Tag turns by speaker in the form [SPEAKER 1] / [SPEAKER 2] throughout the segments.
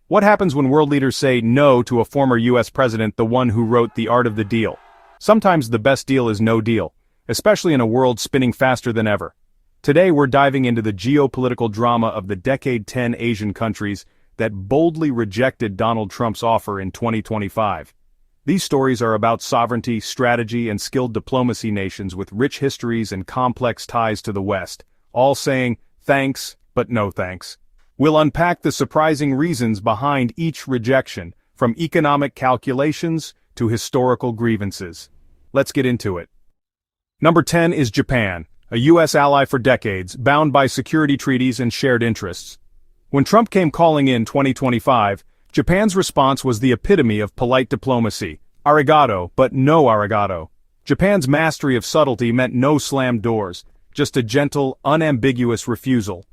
[SPEAKER 1] What happens when world leaders say no to a former US president, the one who wrote The Art of the Deal? Sometimes the best deal is no deal, especially in a world spinning faster than ever. Today we're diving into the geopolitical drama of the decade 10 Asian countries that boldly rejected Donald Trump's offer in 2025. These stories are about sovereignty, strategy, and skilled diplomacy nations with rich histories and complex ties to the West, all saying, thanks, but no thanks. We'll unpack the surprising reasons behind each rejection, from economic calculations to historical grievances. Let's get into it. Number 10 is Japan, a U.S. ally for decades, bound by security treaties and shared interests. When Trump came calling in 2025, Japan's response was the epitome of polite diplomacy. Arigato, but no arigato. Japan's mastery of subtlety meant no slammed doors, just a gentle, unambiguous refusal.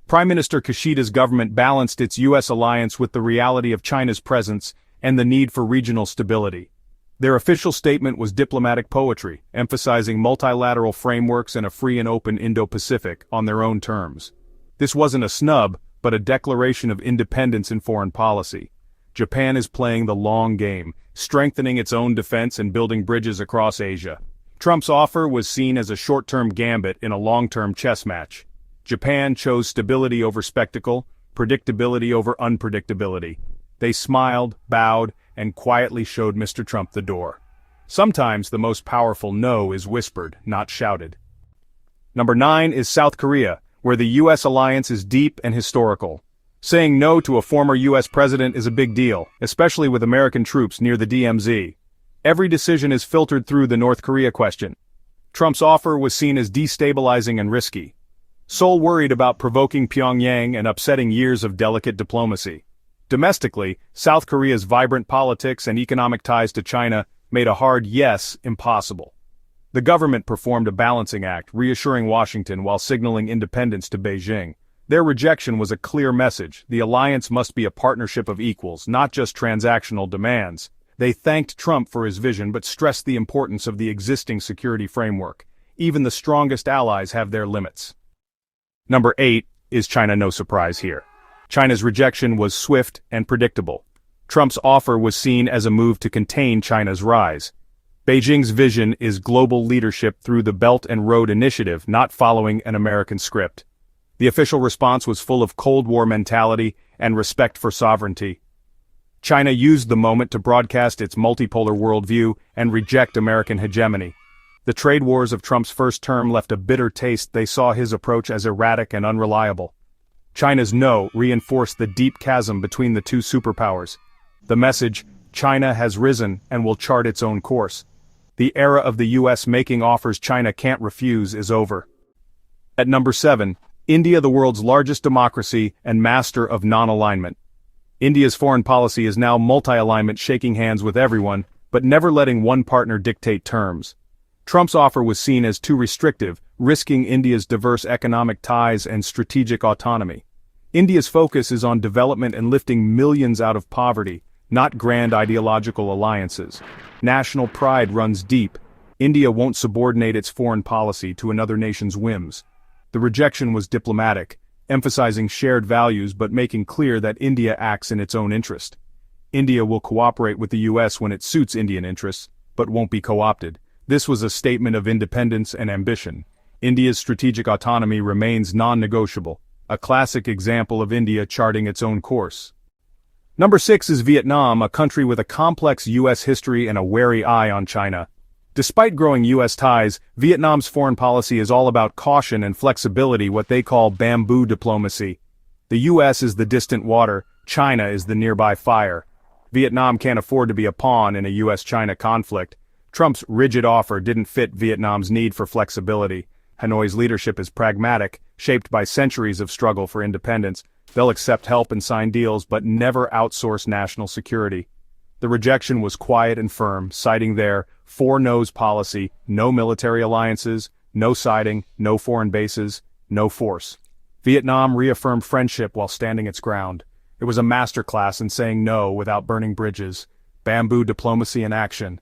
[SPEAKER 1] Prime Minister Kishida's government balanced its U.S. alliance with the reality of China's presence and the need for regional stability. Their official statement was diplomatic poetry, emphasizing multilateral frameworks and a free and open Indo-Pacific on their own terms. This wasn't a snub, but a declaration of independence in foreign policy. Japan is playing the long game, strengthening its own defense and building bridges across Asia. Trump's offer was seen as a short-term gambit in a long-term chess match. Japan chose stability over spectacle, predictability over unpredictability. They smiled, bowed, and quietly showed Mr. Trump the door. Sometimes the most powerful no is whispered, not shouted. Number 9 is South Korea, where the U.S. alliance is deep and historical. Saying no to a former U.S. president is a big deal, especially with American troops near the DMZ. Every decision is filtered through the North Korea question. Trump's offer was seen as destabilizing and risky. Seoul worried about provoking Pyongyang and upsetting years of delicate diplomacy. Domestically, South Korea's vibrant politics and economic ties to China made a hard yes impossible. The government performed a balancing act, reassuring Washington while signaling independence to Beijing. Their rejection was a clear message: the alliance must be a partnership of equals, not just transactional demands. They thanked Trump for his vision but stressed the importance of the existing security framework. Even the strongest allies have their limits. Number 8 is China. No surprise here. China's rejection was swift and predictable. Trump's offer was seen as a move to contain China's rise. Beijing's vision is global leadership through the Belt and Road Initiative, not following an American script. The official response was full of Cold War mentality and respect for sovereignty. China used the moment to broadcast its multipolar worldview and reject American hegemony. The trade wars of Trump's first term left a bitter taste. They saw his approach as erratic and unreliable. China's no reinforced the deep chasm between the two superpowers. The message, China has risen and will chart its own course. The era of the U.S. making offers China can't refuse is over. At number 7, India, the world's largest democracy and master of non-alignment. India's foreign policy is now multi-alignment, shaking hands with everyone, but never letting one partner dictate terms. Trump's offer was seen as too restrictive, risking India's diverse economic ties and strategic autonomy. India's focus is on development and lifting millions out of poverty, not grand ideological alliances. National pride runs deep. India won't subordinate its foreign policy to another nation's whims. The rejection was diplomatic, emphasizing shared values but making clear that India acts in its own interest. India will cooperate with the U.S. when it suits Indian interests, but won't be co-opted. This was a statement of independence and ambition. India's strategic autonomy remains non-negotiable, a classic example of India charting its own course. Number 6 is Vietnam, a country with a complex U.S. history and a wary eye on China. Despite growing U.S. ties, Vietnam's foreign policy is all about caution and flexibility, what they call bamboo diplomacy. The U.S. is the distant water, China is the nearby fire. Vietnam can't afford to be a pawn in a U.S.-China conflict. Trump's rigid offer didn't fit Vietnam's need for flexibility. Hanoi's leadership is pragmatic, shaped by centuries of struggle for independence. They'll accept help and sign deals, but never outsource national security. The rejection was quiet and firm, citing their four no's policy: no military alliances, no siding, no foreign bases, no force. Vietnam reaffirmed friendship while standing its ground. It was a masterclass in saying no without burning bridges. Bamboo diplomacy in action.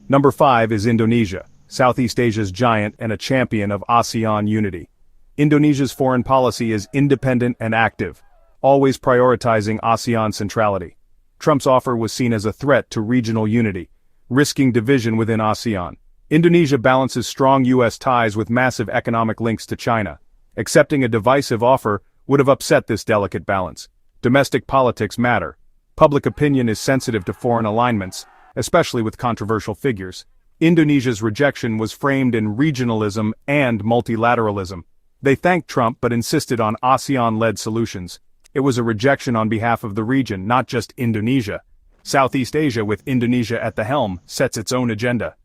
[SPEAKER 1] Number 5 is Indonesia, Southeast Asia's giant and a champion of ASEAN unity. Indonesia's foreign policy is independent and active. always prioritizing ASEAN centrality. Trump's offer was seen as a threat to regional unity, risking division within ASEAN. Indonesia balances strong U.S. ties with massive economic links to China. Accepting a divisive offer would have upset this delicate balance. Domestic politics matter. Public opinion is sensitive to foreign alignments, especially with controversial figures. Indonesia's rejection was framed in regionalism and multilateralism. They thanked Trump but insisted on ASEAN-led solutions. It was a rejection on behalf of the region, not just Indonesia. Southeast Asia, with Indonesia at the helm, sets its own agenda.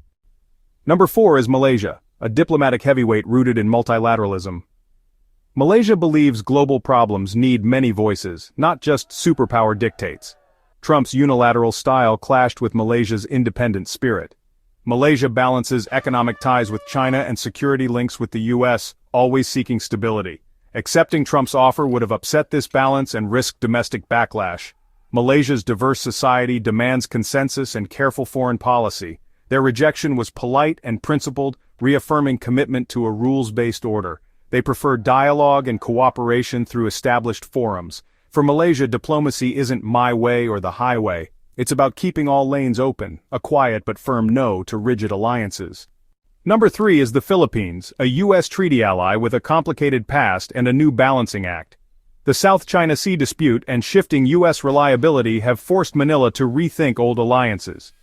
[SPEAKER 1] Number 4 is Malaysia, a diplomatic heavyweight rooted in multilateralism. Malaysia believes global problems need many voices, not just superpower dictates. Trump's unilateral style clashed with Malaysia's independent spirit. Malaysia balances economic ties with China and security links with the U.S., always seeking stability. Accepting Trump's offer would have upset this balance and risked domestic backlash. Malaysia's diverse society demands consensus and careful foreign policy. Their rejection was polite and principled, reaffirming commitment to a rules-based order. They prefer dialogue and cooperation through established forums. For Malaysia, diplomacy isn't my way or the highway. It's about keeping all lanes open, a quiet but firm no to rigid alliances. Number 3 is the Philippines, a U.S. treaty ally with a complicated past and a new balancing act. The South China Sea dispute and shifting U.S. reliability have forced Manila to rethink old alliances.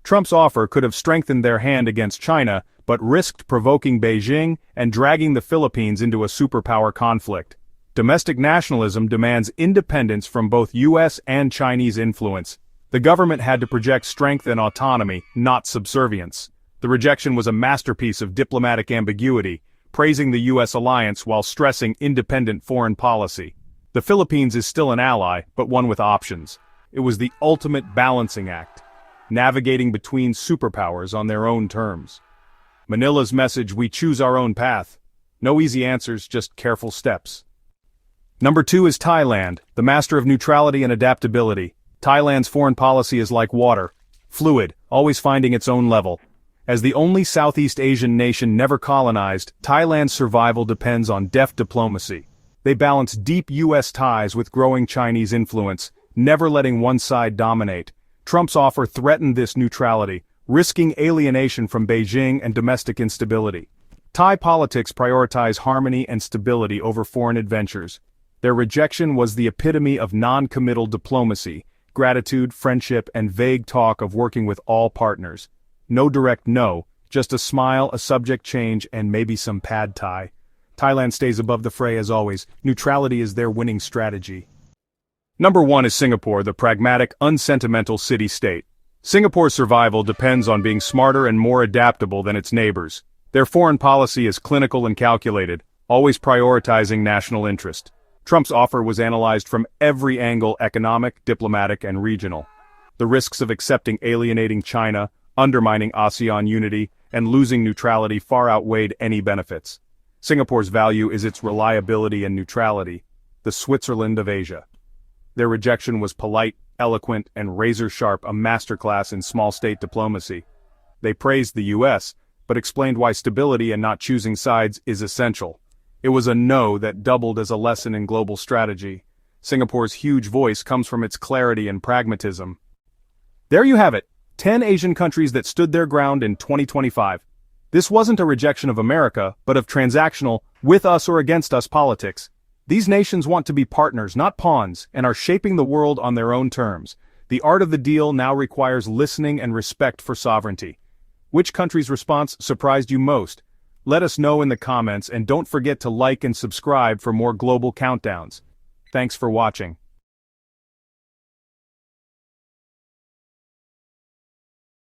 [SPEAKER 1] Trump's offer could have strengthened their hand against China, but risked provoking Beijing and dragging the Philippines into a superpower conflict. Domestic nationalism demands independence from both U.S. and Chinese influence. The government had to project strength and autonomy, not subservience. The rejection was a masterpiece of diplomatic ambiguity, praising the U.S. alliance while stressing independent foreign policy. The Philippines is still an ally, but one with options. It was the ultimate balancing act, navigating between superpowers on their own terms. Manila's message: we choose our own path. No easy answers, just careful steps. Number 2 is Thailand, the master of neutrality and adaptability. Thailand's foreign policy is like water, fluid, always finding its own level. As the only Southeast Asian nation never colonized, Thailand's survival depends on deft diplomacy. They balance deep U.S. ties with growing Chinese influence, never letting one side dominate. Trump's offer threatened this neutrality, risking alienation from Beijing and domestic instability. Thai politics prioritize harmony and stability over foreign adventures. Their rejection was the epitome of non-committal diplomacy, gratitude, friendship, and vague talk of working with all partners. No direct no, just a smile, a subject change, and maybe some pad thai. Thailand stays above the fray as always. Neutrality is their winning strategy. Number 1 is Singapore, the pragmatic, unsentimental city-state. Singapore's survival depends on being smarter and more adaptable than its neighbors. Their foreign policy is clinical and calculated, always prioritizing national interest. Trump's offer was analyzed from every angle: economic, diplomatic, and regional. The risks of accepting alienating China, undermining ASEAN unity, and losing neutrality far outweighed any benefits. Singapore's value is its reliability and neutrality, the Switzerland of Asia. Their rejection was polite, eloquent, and razor-sharp, a masterclass in small-state diplomacy. They praised the U.S., but explained why stability and not choosing sides is essential. It was a no that doubled as a lesson in global strategy. Singapore's huge voice comes from its clarity and pragmatism. There you have it, 10 Asian countries that stood their ground in 2025. This wasn't a rejection of America, but of transactional, with us or against us politics. These nations want to be partners, not pawns, and are shaping the world on their own terms. The art of the deal now requires listening and respect for sovereignty. Which country's response surprised you most? Let us know in the comments, and don't forget to like and subscribe for more global countdowns. Thanks for watching.